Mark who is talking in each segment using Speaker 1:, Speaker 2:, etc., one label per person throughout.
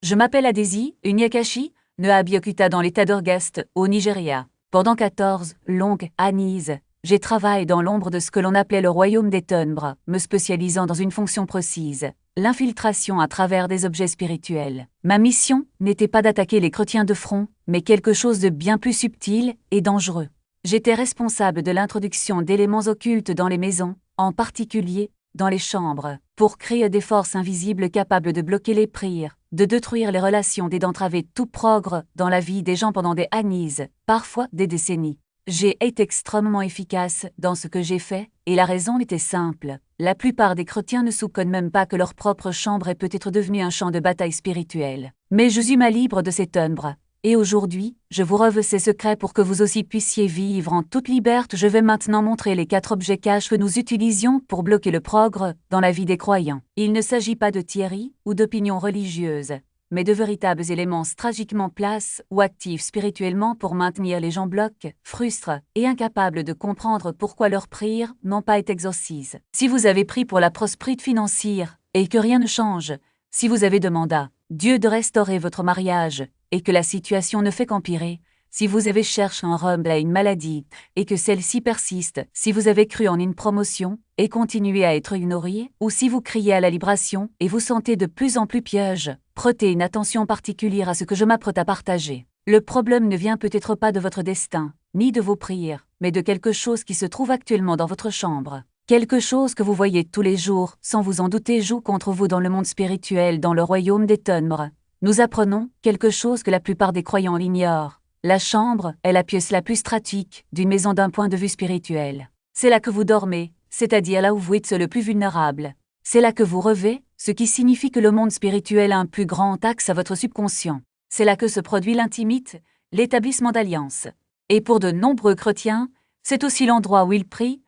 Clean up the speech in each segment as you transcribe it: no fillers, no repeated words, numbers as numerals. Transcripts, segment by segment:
Speaker 1: Je m'appelle Adesi Onyekachi, née à Abeokuta dans l'état d'Orgest, au Nigeria. Pendant 14 longues années, j'ai travaillé dans l'ombre de ce que l'on appelait le royaume des ténèbres, me spécialisant dans une fonction précise, l'infiltration à travers des objets spirituels. Ma mission n'était pas d'attaquer les chrétiens de front, mais quelque chose de bien plus subtil et dangereux. J'étais responsable de l'introduction d'éléments occultes dans les maisons, en particulier dans les chambres, pour créer des forces invisibles capables de bloquer les prières, de détruire les relations et d'entraver tout progrès dans la vie des gens pendant des années, parfois des décennies. J'ai été extrêmement efficace dans ce que j'ai fait, et la raison était simple. La plupart des chrétiens ne soupçonnent même pas que leur propre chambre est peut-être devenue un champ de bataille spirituelle. Mais je suis libre de ces ténèbres. Et aujourd'hui, je vous révèle ces secrets pour que vous aussi puissiez vivre en toute liberté. Je vais maintenant montrer les 4 objets cachés que nous utilisions pour bloquer le progrès dans la vie des croyants. Il ne s'agit pas de théories ou d'opinions religieuses, mais de véritables éléments stratégiquement placés ou actifs spirituellement pour maintenir les gens bloqués, frustrés et incapables de comprendre pourquoi leurs prières n'ont pas été exaucées. Si vous avez prié pour la prospérité financière et que rien ne change, si vous avez demandé à Dieu de restaurer votre mariage et que la situation ne fait qu'empirer, si vous avez cherché un remède à une maladie et que celle-ci persiste, si vous avez cru en une promotion et continuez à être ignoré, ou si vous criez à la libération et vous sentez de plus en plus piège, prêtez une attention particulière à ce que je m'apprête à partager. Le problème ne vient peut-être pas de votre destin, ni de vos prières, mais de quelque chose qui se trouve actuellement dans votre chambre. Quelque chose que vous voyez tous les jours, sans vous en douter, joue contre vous dans le monde spirituel, dans le royaume des ténèbres. Nous apprenons quelque chose que la plupart des croyants ignorent. La chambre est la pièce la plus stratégique d'une maison d'un point de vue spirituel. C'est là que vous dormez, c'est-à-dire là où vous êtes le plus vulnérable. C'est là que vous rêvez, ce qui signifie que le monde spirituel a un plus grand accès à votre subconscient. C'est là que se produit l'intimité, l'établissement d'alliances. Et pour de nombreux chrétiens, c'est aussi l'endroit où ils prient,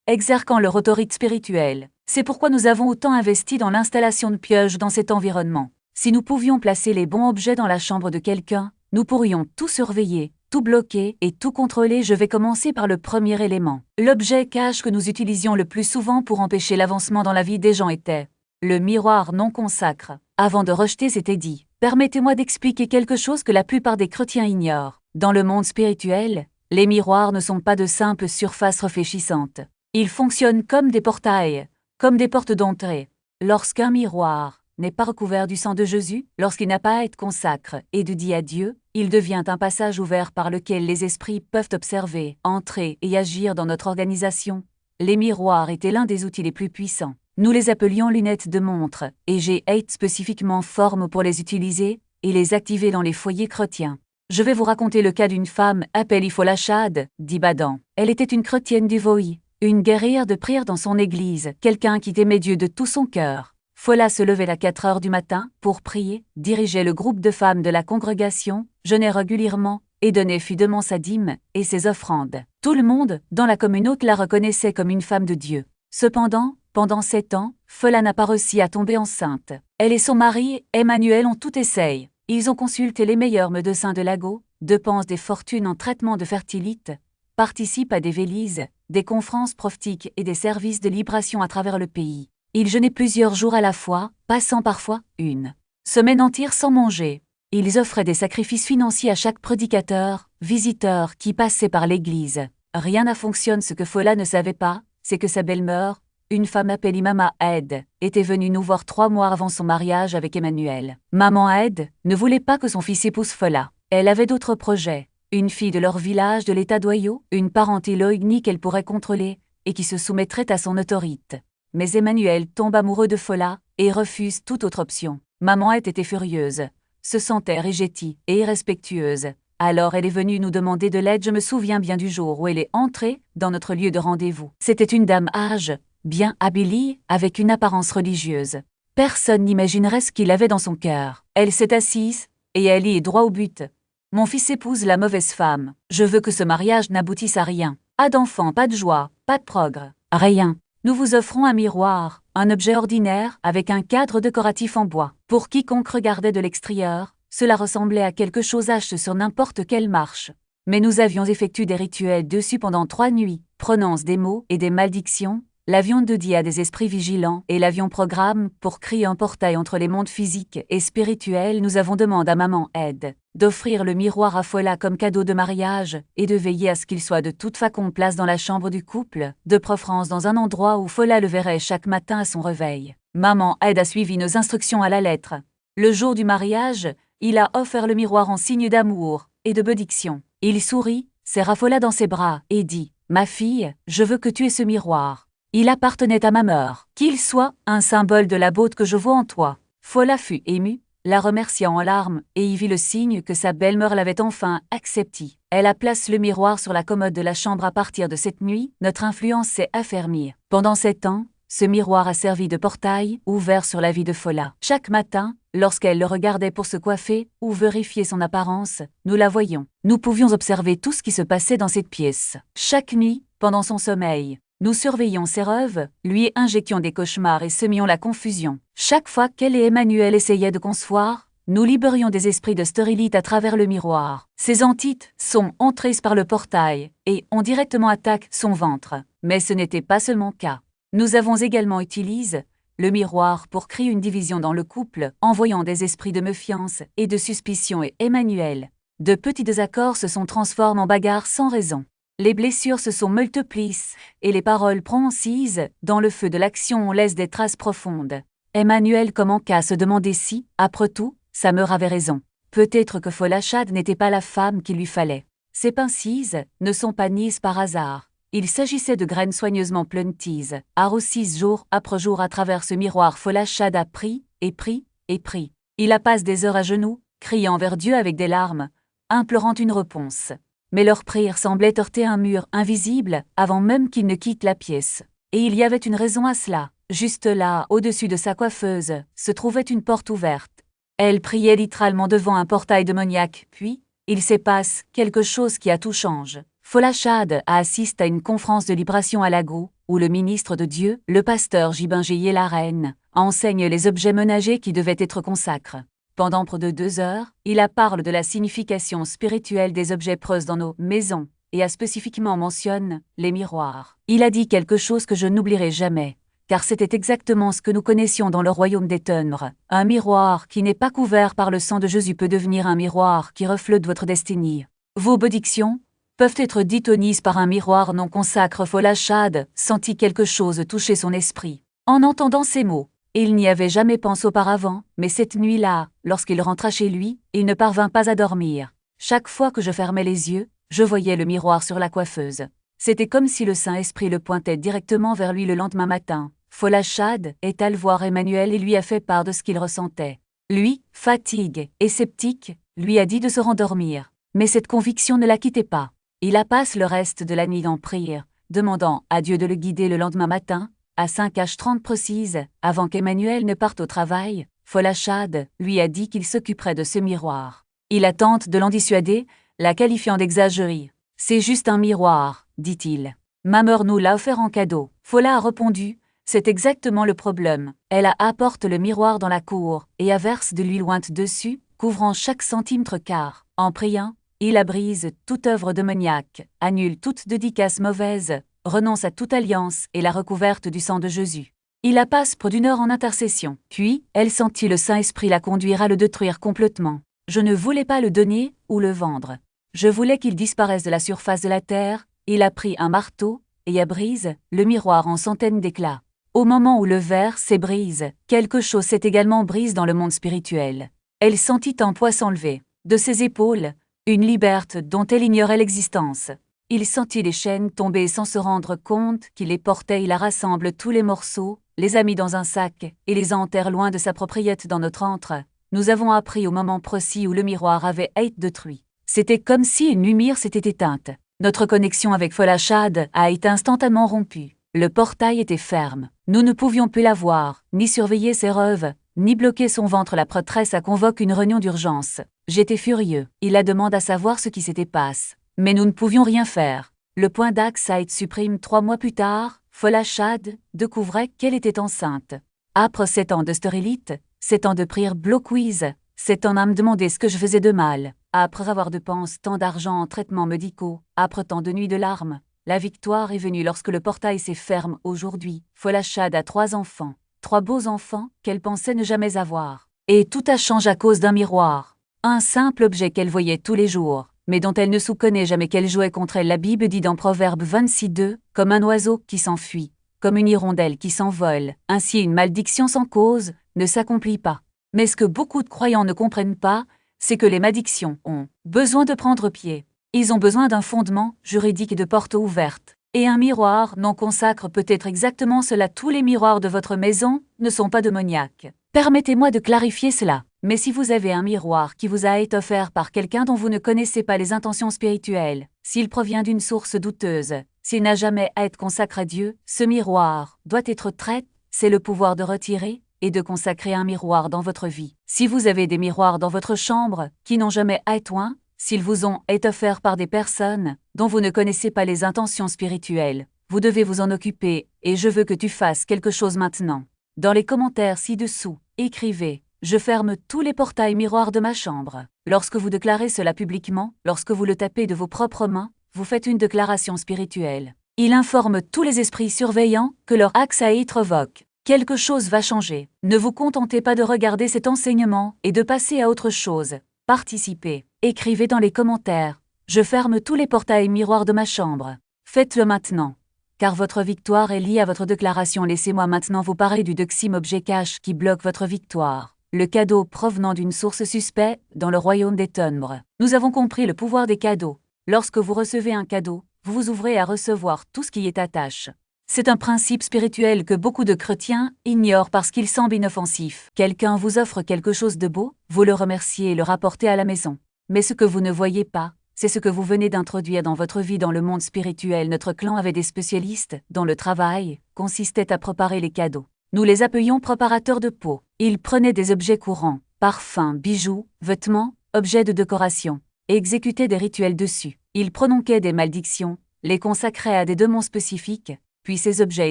Speaker 1: exerçant leur autorité spirituelle. C'est pourquoi nous avons autant investi dans l'installation de pièges dans cet environnement. Si nous pouvions placer les bons objets dans la chambre de quelqu'un, nous pourrions tout surveiller, tout bloquer et tout contrôler. Je vais commencer par le premier élément. L'objet cache que nous utilisions le plus souvent pour empêcher l'avancement dans la vie des gens était le miroir non consacre. Avant de rejeter cet édit, permettez-moi d'expliquer quelque chose que la plupart des chrétiens ignorent. Dans le monde spirituel, les miroirs ne sont pas de simples surfaces réfléchissantes. Ils fonctionnent comme des portails, comme des portes d'entrée. Lorsqu'un miroir n'est pas recouvert du sang de Jésus, lorsqu'il n'a pas à être consacré et dédié à Dieu, il devient un passage ouvert par lequel les esprits peuvent observer, entrer et agir dans notre organisation. Les miroirs étaient l'un des outils les plus puissants. Nous les appelions lunettes de montre, et j'ai été spécifiquement formé pour les utiliser et les activer dans les foyers chrétiens. Je vais vous raconter le cas d'une femme appelée Fola Chad, d'Ibadan. Elle était une chrétienne dévouée, une guerrière de prière dans son église, quelqu'un qui aimait Dieu de tout son cœur. Fola se levait à 4 heures du matin pour prier, dirigeait le groupe de femmes de la congrégation, jeûnait régulièrement et donnait fidèlement sa dîme et ses offrandes. Tout le monde dans la communauté la reconnaissait comme une femme de Dieu. Cependant, pendant 7 ans, Fola n'a pas réussi à tomber enceinte. Elle et son mari, Emmanuel, ont tout essayé. Ils ont consulté les meilleurs médecins de Lago, dépensent des fortunes en traitement de fertilité, participent à des vélises, des conférences prophétiques et des services de libération à travers le pays. Ils jeûnaient plusieurs jours à la fois, passant parfois une semaine entière sans manger. Ils offraient des sacrifices financiers à chaque prédicateur, visiteur qui passait par l'église. Rien n'a fonctionné. Ce que Fola ne savait pas, c'est que sa belle-mère, une femme appelée Maman Aed, était venue nous voir 3 mois avant son mariage avec Emmanuel. Maman Aed ne voulait pas que son fils épouse Fola. Elle avait d'autres projets. Une fille de leur village de l'état d'Ohio, une parenté loïque qu'elle pourrait contrôler et qui se soumettrait à son autorité. Mais Emmanuel tombe amoureux de Fola et refuse toute autre option. Maman était furieuse, se sentait rejetée et irrespectueuse. Alors elle est venue nous demander de l'aide. Je me souviens bien du jour où elle est entrée dans notre lieu de rendez-vous. C'était une dame âgée, bien habillée, avec une apparence religieuse. Personne n'imaginerait ce qu'il avait dans son cœur. Elle s'est assise et elle y est droit au but. Mon fils épouse la mauvaise femme. Je veux que ce mariage n'aboutisse à rien. Pas d'enfant, pas de joie, pas de progrès. Rien. Nous vous offrons un miroir, un objet ordinaire avec un cadre décoratif en bois. Pour quiconque regardait de l'extérieur, cela ressemblait à quelque chose haché sur n'importe quelle marche. Mais nous avions effectué des rituels dessus pendant 3 nuits, prononce des mots et des malédictions. L'avion de Dieu a des esprits vigilants et l'avion programme pour créer un portail entre les mondes physiques et spirituels. Nous avons demandé à maman Ed d'offrir le miroir à Fola comme cadeau de mariage et de veiller à ce qu'il soit de toute façon place dans la chambre du couple, de préférence dans un endroit où Fola le verrait chaque matin à son réveil. Maman Ed a suivi nos instructions à la lettre. Le jour du mariage, il a offert le miroir en signe d'amour et de bénédiction. Il sourit, serra Fola dans ses bras et dit « Ma fille, je veux que tu aies ce miroir. Il appartenait à ma mère. Qu'il soit un symbole de la beauté que je vois en toi. » Fola fut émue, la remercia en larmes et y vit le signe que sa belle-mère l'avait enfin accepté. Elle a placé le miroir sur la commode de la chambre. À partir de cette nuit, notre influence s'est affermie. Pendant 7 ans, ce miroir a servi de portail ouvert sur la vie de Fola. Chaque matin, lorsqu'elle le regardait pour se coiffer ou vérifier son apparence, nous la voyions. Nous pouvions observer tout ce qui se passait dans cette pièce. Chaque nuit, pendant son sommeil, nous surveillions ses rêves, lui injections des cauchemars et semions la confusion. Chaque fois qu'elle et Emmanuel essayaient de concevoir, nous libérions des esprits de stérilité à travers le miroir. Ces entités sont entrées par le portail et ont directement attaqué son ventre. Mais ce n'était pas seulement le cas. Nous avons également utilisé le miroir pour créer une division dans le couple, envoyant des esprits de méfiance et de suspicion et Emmanuel. De petits désaccords se sont transformés en bagarres sans raison. Les blessures se sont multipliées et les paroles prononcées dans le feu de l'action laissent des traces profondes. Emmanuel commença à se demander si, après tout, sa mère avait raison. Peut-être que Fola Chad n'était pas la femme qu'il lui fallait. Ces pensées ne sont pas nées par hasard. Il s'agissait de graines soigneusement planties, arrosées jour après jour à travers ce miroir. Fola Chad a pris, et pris, et pris. Il a passé des heures à genoux, criant vers Dieu avec des larmes, implorant une réponse. Mais leur prière semblait heurter un mur invisible avant même qu'il ne quitte la pièce. Et il y avait une raison à cela. Juste là, au-dessus de sa coiffeuse, se trouvait une porte ouverte. Elle priait littéralement devant un portail démoniaque, puis, il s'est passé quelque chose qui a tout changé. Fola Chad a assisté à une conférence de libération à Lagos, où le ministre de Dieu, le pasteur Jibingé Yelaren, enseigne les objets ménagers qui devaient être consacrés. Pendant près de 2 heures, il a parlé de la signification spirituelle des objets preuves dans nos maisons, et a spécifiquement mentionné les miroirs. Il a dit quelque chose que je n'oublierai jamais, car c'était exactement ce que nous connaissions dans le royaume des ténèbres. Un miroir qui n'est pas couvert par le sang de Jésus peut devenir un miroir qui reflète votre destinée. Vos bénédictions peuvent être dites par un miroir non consacré. Fola Chad sentit quelque chose toucher son esprit. En entendant ces mots, il n'y avait jamais pensé auparavant, mais cette nuit-là, lorsqu'il rentra chez lui, il ne parvint pas à dormir. Chaque fois que je fermais les yeux, je voyais le miroir sur la coiffeuse. C'était comme si le Saint-Esprit le pointait directement vers lui le lendemain matin. Fola Chad est allé voir Emmanuel et lui a fait part de ce qu'il ressentait. Lui, fatigué et sceptique, lui a dit de se rendormir. Mais cette conviction ne la quittait pas. Il a passé le reste de la nuit en prière, demandant à Dieu de le guider le lendemain matin, à 5h30 précise, avant qu'Emmanuel ne parte au travail. Fola Chad lui a dit qu'il s'occuperait de ce miroir. Il a tenté de l'en dissuader, la qualifiant d'exagérée. « C'est juste un miroir, dit-il. Ma mère nous l'a offert en cadeau. » Fola a répondu, « C'est exactement le problème. » Elle a apporté le miroir dans la cour et a versé de l'huile ointe dessus, couvrant chaque centimètre quart. En priant, il a brisé toute œuvre démoniaque, annule toute dédicace mauvaise, renonce à toute alliance et la recouverte du sang de Jésus. Il a passé près d'1 heure en intercession. Puis, elle sentit le Saint-Esprit la conduire à le détruire complètement. Je ne voulais pas le donner ou le vendre. Je voulais qu'il disparaisse de la surface de la terre. Il a pris un marteau et a brisé le miroir en centaines d'éclats. Au moment où le verre s'est brisé, quelque chose s'est également brisé dans le monde spirituel. Elle sentit un poids s'enlever de ses épaules, une liberté dont elle ignorait l'existence. Il sentit les chaînes tomber sans se rendre compte qu'il les portait. Il a rassemblé tous les morceaux, les a mis dans un sac et les enterre loin de sa propriété dans notre antre. Nous avons appris au moment précis où le miroir avait été détruit. C'était comme si une lumière s'était éteinte. Notre connexion avec Fola Chad a été instantanément rompue. Le portail était ferme. Nous ne pouvions plus la voir, ni surveiller ses rêves, ni bloquer son ventre. La prêtresse a convoqué une réunion d'urgence. J'étais furieux. Il a demandé à savoir ce qui s'était passé. Mais nous ne pouvions rien faire. Le point d'axe a été supprimé 3 mois plus tard. Fola Chad découvrait qu'elle était enceinte. Après 7 ans de stérilité, 7 ans de prière bloquise, 7 ans à me demander ce que je faisais de mal. Après avoir dépensé tant d'argent en traitements médicaux, après tant de nuits de larmes, La victoire est venue lorsque le portail s'est fermé aujourd'hui. Folachad a 3 enfants, 3 beaux enfants qu'elle pensait ne jamais avoir. Et tout a changé à cause d'un miroir. Un simple objet qu'elle voyait tous les jours, mais dont elle ne soupçonnait jamais qu'elle jouait contre elle. La Bible dit dans Proverbe 26:2, comme un oiseau qui s'enfuit, comme une hirondelle qui s'envole, ainsi une malédiction sans cause ne s'accomplit pas. Mais ce que beaucoup de croyants ne comprennent pas, c'est que les malédictions ont besoin de prendre pied. Ils ont besoin d'un fondement juridique et de portes ouvertes. Et un miroir non consacre peut-être exactement cela. Tous les miroirs de votre maison ne sont pas démoniaques. Permettez-moi de clarifier cela. Mais si vous avez un miroir qui vous a été offert par quelqu'un dont vous ne connaissez pas les intentions spirituelles, s'il provient d'une source douteuse, s'il n'a jamais à être consacré à Dieu, ce miroir doit être traité. C'est le pouvoir de retirer et de consacrer un miroir dans votre vie. Si vous avez des miroirs dans votre chambre qui n'ont jamais à être oints, s'ils vous ont été offerts par des personnes dont vous ne connaissez pas les intentions spirituelles, vous devez vous en occuper et je veux que tu fasses quelque chose maintenant. Dans les commentaires ci-dessous, écrivez « Je ferme tous les portails miroirs de ma chambre ». Lorsque vous déclarez cela publiquement, lorsque vous le tapez de vos propres mains, vous faites une déclaration spirituelle. Il informe tous les esprits surveillants que leur accès à être revoque. Quelque chose va changer. Ne vous contentez pas de regarder cet enseignement et de passer à autre chose. Participez. Écrivez dans les commentaires « Je ferme tous les portails miroirs de ma chambre ». Faites-le maintenant. Car votre victoire est liée à votre déclaration. Laissez-moi maintenant vous parler du deuxième objet cache qui bloque votre victoire. Le cadeau provenant d'une source suspecte dans le royaume des ténèbres. Nous avons compris le pouvoir des cadeaux. Lorsque vous recevez un cadeau, vous vous ouvrez à recevoir tout ce qui est attache. C'est un principe spirituel que beaucoup de chrétiens ignorent parce qu'il semble inoffensif. Quelqu'un vous offre quelque chose de beau, vous le remerciez et le rapportez à la maison. Mais ce que vous ne voyez pas, c'est ce que vous venez d'introduire dans votre vie dans le monde spirituel. Notre clan avait des spécialistes dont le travail consistait à préparer les cadeaux. Nous les appelions préparateurs de peau. Ils prenaient des objets courants, parfums, bijoux, vêtements, objets de décoration, et exécutaient des rituels dessus. Ils prononçaient des malédictions, les consacraient à des démons spécifiques, puis ces objets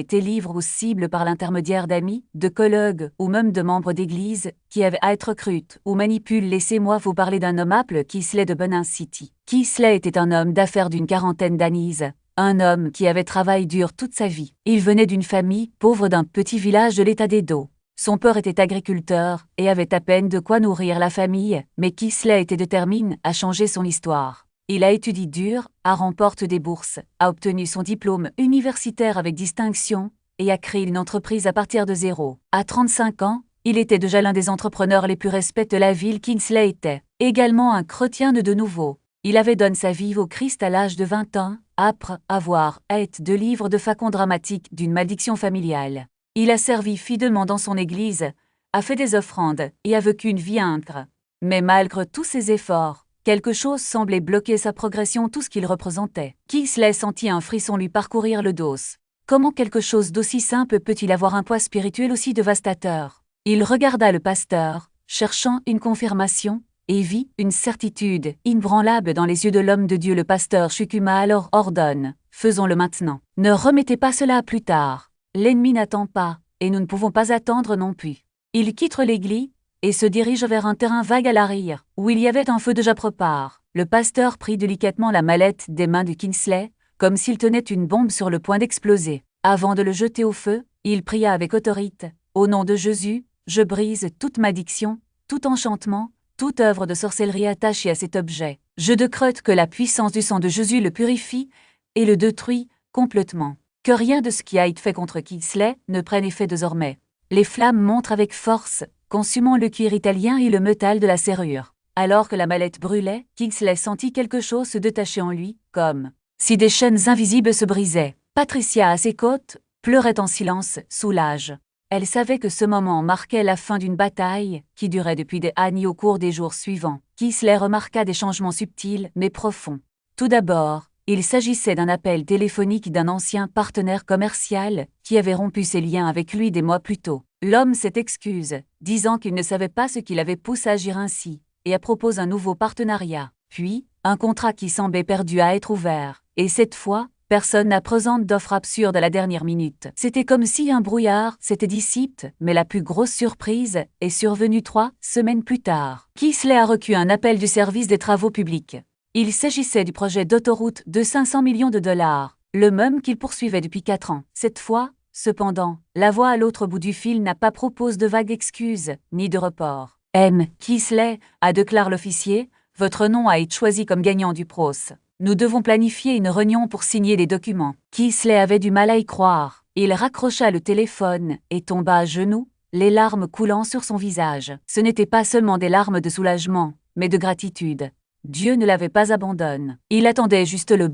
Speaker 1: étaient livrés aux cibles par l'intermédiaire d'amis, de collègues ou même de membres d'église qui avaient à être recrutés ou manipulés. Laissez-moi vous parler d'un homme appelé Kisley de Benin City. Kisley était un homme d'affaires d'une quarantaine d'années, un homme qui avait travaillé dur toute sa vie. Il venait d'une famille pauvre d'un petit village de l'état d'Edo. Son père était agriculteur et avait à peine de quoi nourrir la famille, mais Kisley était déterminé à changer son histoire. Il a étudié dur, a remporté des bourses, a obtenu son diplôme universitaire avec distinction et a créé une entreprise à partir de zéro. À 35 ans, il était déjà l'un des entrepreneurs les plus respectés de la ville. Kisley était également un chrétien de nouveau. Il avait donné sa vie au Christ à l'âge de 20 ans, après avoir été de livres de façons dramatiques d'une malédiction familiale. Il a servi fidèlement dans son église, a fait des offrandes et a vécu une vie intègre. Mais malgré tous ses efforts, quelque chose semblait bloquer sa progression, tout ce qu'il représentait. Kisley sentit un frisson lui parcourir le dos. Comment quelque chose d'aussi simple peut-il avoir un poids spirituel aussi dévastateur? Il regarda le pasteur, cherchant une confirmation, et vit une certitude inébranlable dans les yeux de l'homme de Dieu. Le pasteur Shukuma alors ordonne « Faisons-le maintenant. Ne remettez pas cela à plus tard. L'ennemi n'attend pas, et nous ne pouvons pas attendre non plus. » Il quitte l'église et se dirige vers un terrain vague à l'arrière, où il y avait un feu déjà préparé. Le pasteur prit délicatement la mallette des mains de Kisley, comme s'il tenait une bombe sur le point d'exploser. Avant de le jeter au feu, il pria avec autorité « Au nom de Jésus, je brise toute malédiction, tout enchantement, toute œuvre de sorcellerie attachée à cet objet. Je décrète que la puissance du sang de Jésus le purifie et le détruit complètement. Que rien de ce qui a été fait contre Kisley ne prenne effet désormais. » Les flammes montrent avec force, consumant le cuir italien et le métal de la serrure. Alors que la mallette brûlait, Kisley sentit quelque chose se détacher en lui, comme si des chaînes invisibles se brisaient. Patricia, à ses côtes, pleurait en silence, soulage. Elle savait que ce moment marquait la fin d'une bataille qui durait depuis des années. Au cours des jours suivants, Kisley remarqua des changements subtils mais profonds. Tout d'abord, il s'agissait d'un appel téléphonique d'un ancien partenaire commercial qui avait rompu ses liens avec lui des mois plus tôt. L'homme s'est excusé, disant qu'il ne savait pas ce qui l'avait poussé à agir ainsi, et a proposé un nouveau partenariat. Puis, un contrat qui semblait perdu a être ouvert, et cette fois, personne n'a présenté d'offre absurde à la dernière minute. C'était comme si un brouillard s'était dissipé, mais la plus grosse surprise est survenue 3 semaines plus tard. Kisley a reçu un appel du service des travaux publics. Il s'agissait du projet d'autoroute de 500 millions de dollars, le même qu'il poursuivait depuis 4 ans. Cette fois, cependant, la voix à l'autre bout du fil n'a pas proposé de vagues excuses, ni de report. M. Kisley, a déclaré l'officier, votre nom a été choisi comme gagnant du procès. Nous devons planifier une réunion pour signer les documents. Kisley avait du mal à y croire. Il raccrocha le téléphone et tomba à genoux, les larmes coulant sur son visage. Ce n'étaient pas seulement des larmes de soulagement, mais de gratitude. Dieu ne l'avait pas abandonné. Il attendait juste le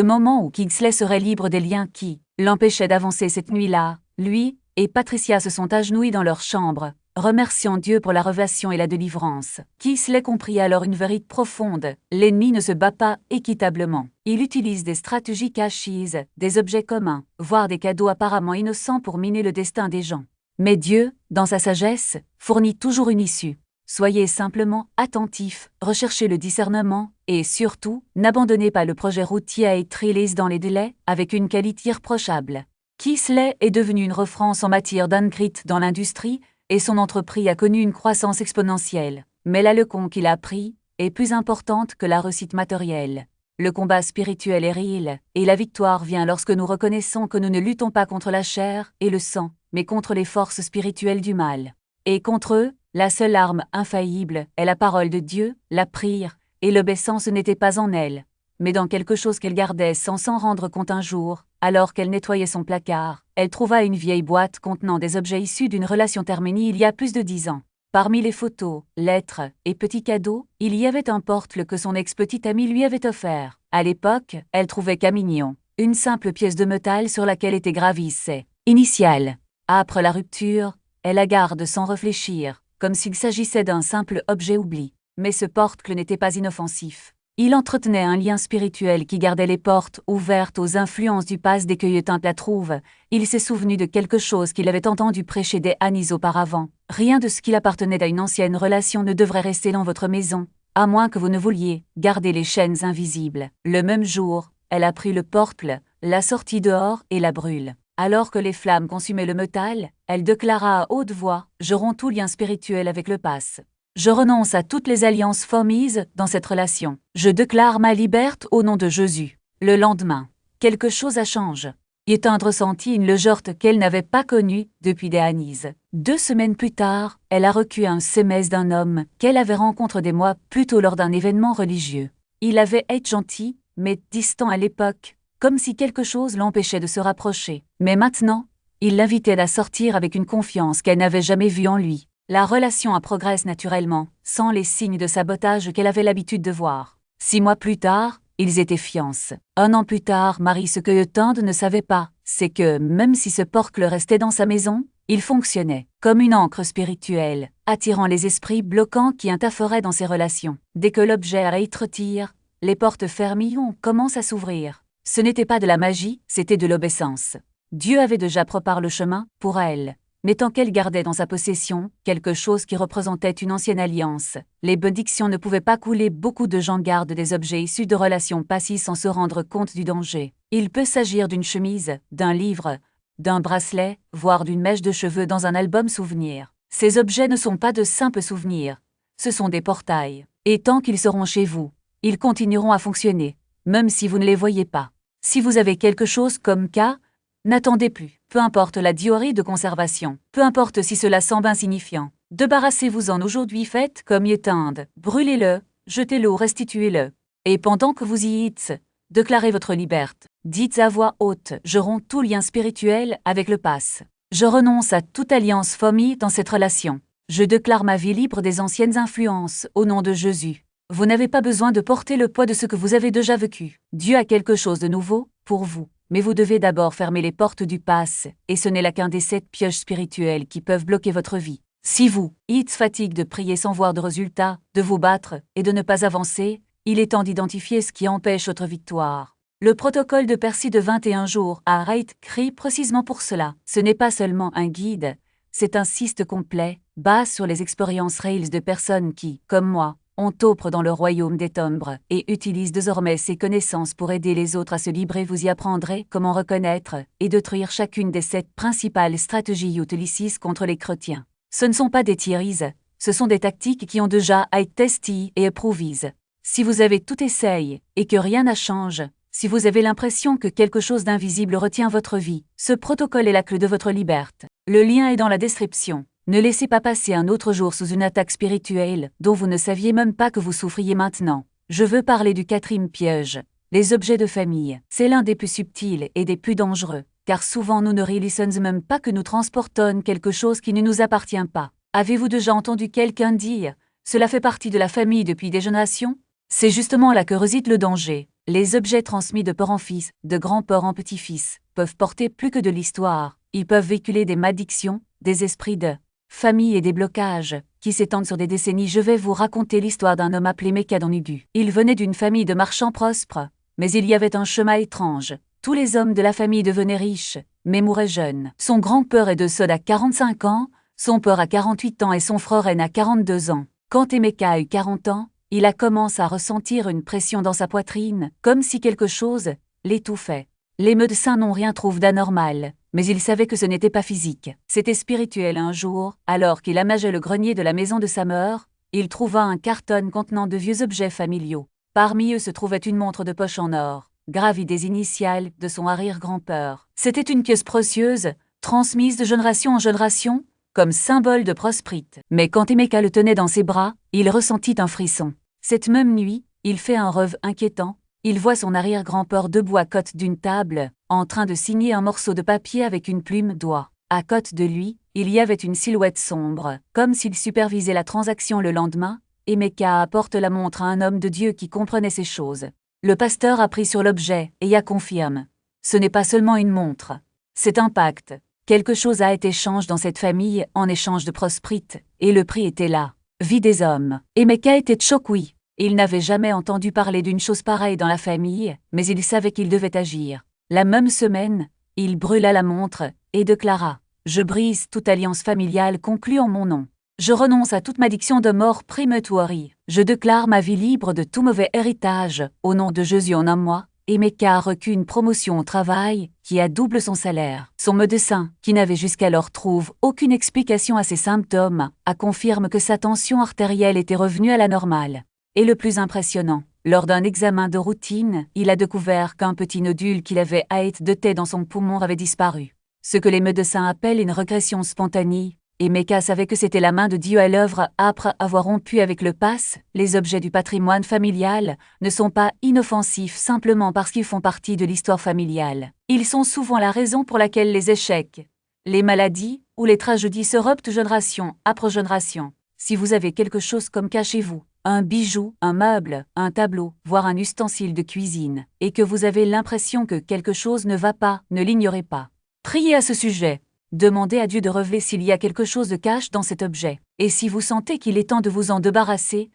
Speaker 1: moment où Kingsley serait libre des liens qui l'empêchaient d'avancer cette nuit-là. Lui et Patricia se sont agenouillés dans leur chambre, remerciant Dieu pour la révélation et la délivrance. Kingsley comprit alors une vérité profonde. L'ennemi ne se bat pas équitablement. Il utilise des stratégies cachées, des objets communs, voire des cadeaux apparemment innocents pour miner le destin des gens. Mais Dieu, dans sa sagesse, fournit toujours une issue. Soyez simplement attentifs, recherchez le discernement, et surtout, n'abandonnez pas le projet routier à être réalisé dans les délais, avec une qualité irréprochable. Kingsley est devenu une référence en matière d'ingrit dans l'industrie, et son entreprise a connu une croissance exponentielle. Mais la leçon qu'il a prise est plus importante que la réussite matérielle. Le combat spirituel est réel, et la victoire vient lorsque nous reconnaissons que nous ne luttons pas contre la chair et le sang, mais contre les forces spirituelles du mal. Et contre eux, la seule arme infaillible est la parole de Dieu, la prière, et l'obéissance n'était pas en elle, mais dans quelque chose qu'elle gardait sans s'en rendre compte un jour, alors qu'elle nettoyait son placard, elle trouva une vieille boîte contenant des objets issus d'une relation terminée il y a plus de 10 ans. Parmi les photos, lettres et petits cadeaux, il y avait un porte-le que son ex-petit ami lui avait offert. À l'époque, elle trouvait qu'à mignon, une simple pièce de métal sur laquelle était gravée ses initiales. Après la rupture, elle la garde sans réfléchir, comme s'il s'agissait d'un simple objet oubli. Mais ce porte-le n'était pas inoffensif. Il entretenait un lien spirituel qui gardait les portes ouvertes aux influences du passé dès que Yetin la trouve. Il s'est souvenu de quelque chose qu'il avait entendu prêcher des années auparavant. Rien de ce qu'il appartenait à une ancienne relation ne devrait rester dans votre maison, à moins que vous ne vouliez garder les chaînes invisibles. Le même jour, elle a pris le porte-le, l'a sorti dehors et la brûle. Alors que les flammes consumaient le métal, elle déclara à haute voix « Je romps tout lien spirituel avec le passé. Je renonce à toutes les alliances formises dans cette relation. Je déclare ma liberté au nom de Jésus. » Le lendemain, quelque chose a changé. Yetin ressentit une légèreté qu'elle n'avait pas connue depuis des années. 2 semaines plus tard, elle a reçu un SMS d'un homme qu'elle avait rencontré des mois plus tôt lors d'un événement religieux. Il avait été gentil, mais distant à l'époque, comme si quelque chose l'empêchait de se rapprocher. Mais maintenant, il l'invitait à sortir avec une confiance qu'elle n'avait jamais vue en lui. La relation a progressé naturellement, sans les signes de sabotage qu'elle avait l'habitude de voir. 6 mois plus tard, ils étaient fiancés. 1 an plus tard, Marie, ce que Yetin ne savait pas, c'est que, même si ce porte-le restait dans sa maison, il fonctionnait comme une ancre spirituelle, attirant les esprits bloquants qui interféraient dans ses relations. Dès que l'objet a été retiré, les portes fermillons commencent à s'ouvrir. Ce n'était pas de la magie, c'était de l'obéissance. Dieu avait déjà préparé le chemin pour elle. Mais tant qu'elle gardait dans sa possession quelque chose qui représentait une ancienne alliance, les bénédictions ne pouvaient pas couler. Beaucoup de gens gardent des objets issus de relations passées sans se rendre compte du danger. Il peut s'agir d'une chemise, d'un livre, d'un bracelet, voire d'une mèche de cheveux dans un album souvenir. Ces objets ne sont pas de simples souvenirs, ce sont des portails. Et tant qu'ils seront chez vous, ils continueront à fonctionner, même si vous ne les voyez pas. Si vous avez quelque chose comme cas, n'attendez plus. Peu importe la durée de conservation, peu importe si cela semble insignifiant. Débarrassez-vous-en aujourd'hui, faites comme Yetin, brûlez-le, jetez-le ou restituez-le. Et pendant que vous y êtes, déclarez votre liberté. Dites à voix haute, je romps tout lien spirituel avec le passé. Je renonce à toute alliance famille dans cette relation. Je déclare ma vie libre des anciennes influences au nom de Jésus. Vous n'avez pas besoin de porter le poids de ce que vous avez déjà vécu. Dieu a quelque chose de nouveau pour vous. Mais vous devez d'abord fermer les portes du passé, et ce n'est là qu'un des 7 pièges spirituels qui peuvent bloquer votre vie. Si vous êtes fatigué de prier sans voir de résultat, de vous battre et de ne pas avancer, il est temps d'identifier ce qui empêche votre victoire. Le protocole de Percy de 21 jours a été créé précisément pour cela. Ce n'est pas seulement un guide, c'est un système complet, basé sur les expériences réelles de personnes qui, comme moi, ont œuvré dans le royaume des ténèbres et utilisent désormais ces connaissances pour aider les autres à se libérer. Vous y apprendrez comment reconnaître et détruire chacune des 7 principales stratégies utilisées contre les chrétiens. Ce ne sont pas des théories, ce sont des tactiques qui ont déjà été testées et éprouvées. Si vous avez tout essayé et que rien n'a changé, Si vous avez l'impression que quelque chose d'invisible retient votre vie, ce protocole est la clé de votre liberté. Le lien est dans la description. Ne laissez pas passer un autre jour sous une attaque spirituelle dont vous ne saviez même pas que vous souffriez maintenant. Je veux parler du quatrième piège. Les objets de famille. C'est l'un des plus subtils et des plus dangereux, car souvent nous ne réalisons même pas que nous transportons quelque chose qui ne nous appartient pas. Avez-vous déjà entendu quelqu'un dire « Cela fait partie de la famille depuis des générations » C'est justement là que réside le danger. Les objets transmis de père en fils, de grand-père en petit-fils, peuvent porter plus que de l'histoire. Ils peuvent véhiculer des malédictions, des esprits de famille et des blocages qui s'étendent sur des décennies. Je vais vous raconter l'histoire d'un homme appelé Mecca dans Nubu. Il venait d'une famille de marchands prospres, mais il y avait un chemin étrange. Tous les hommes de la famille devenaient riches, mais mouraient jeunes. Son grand-père est décédé à 45 ans, son père à 48 ans et son frère aîné à 42 ans. Quand Emeka a eu 40 ans, il a commencé à ressentir une pression dans sa poitrine, comme si quelque chose l'étouffait. Les médecins n'ont rien trouvé d'anormal, mais il savait que ce n'était pas physique. C'était spirituel. Un jour, alors qu'il aménageait le grenier de la maison de sa mère, il trouva un carton contenant de vieux objets familiaux. Parmi eux se trouvait une montre de poche en or, gravie des initiales de son arrière-grand-père. C'était une pièce précieuse, transmise de génération en génération, comme symbole de prospérité. Mais quand Emeka le tenait dans ses bras, il ressentit un frisson. Cette même nuit, il fait un rêve inquiétant. Il voit son arrière-grand-père debout à côté d'une table, en train de signer un morceau de papier avec une plume d'oie. À côté de lui, il y avait une silhouette sombre, comme s'il supervisait la transaction. Le lendemain, Emeka apporte la montre à un homme de Dieu qui comprenait ces choses. Le pasteur a pris sur l'objet et y a confirme. Ce n'est pas seulement une montre. C'est un pacte. Quelque chose a été échangé dans cette famille en échange de prospérité, et le prix était là. Vie des hommes. Emeka était choqué. Il n'avait jamais entendu parler d'une chose pareille dans la famille, mais il savait qu'il devait agir. La même semaine, il brûla la montre et déclara « Je brise toute alliance familiale conclue en mon nom. Je renonce à toute malédiction de mort prématurée. Je déclare ma vie libre de tout mauvais héritage. Au nom de Jésus en un mois, Emeka a reçu une promotion au travail qui a doublé son salaire. Son médecin, qui n'avait jusqu'alors trouvé aucune explication à ses symptômes, a confirmé que sa tension artérielle était revenue à la normale. Et le plus impressionnant, lors d'un examen de routine, il a découvert qu'un petit nodule qu'il avait été dans son poumon avait disparu. Ce que les médecins appellent une régression spontanée. Emeka savait que c'était la main de Dieu à l'œuvre après avoir rompu avec le passé. Les objets du patrimoine familial ne sont pas inoffensifs simplement parce qu'ils font partie de l'histoire familiale. Ils sont souvent la raison pour laquelle les échecs, les maladies ou les tragédies se repetent génération après génération. Si vous avez quelque chose comme chez vous, un bijou, un meuble, un tableau, voire un ustensile de cuisine, et que vous avez l'impression que quelque chose ne va pas, ne l'ignorez pas. Priez à ce sujet. Demandez à Dieu de révéler s'il y a quelque chose de caché dans cet objet. Et si vous sentez qu'il est temps de vous en débarrasser,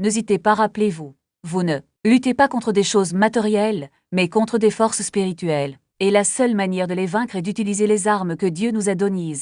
Speaker 1: n'hésitez pas, rappelez-vous. Vous ne luttez pas contre des choses matérielles, mais contre des forces spirituelles. Et la seule manière de les vaincre est d'utiliser les armes que Dieu nous a données.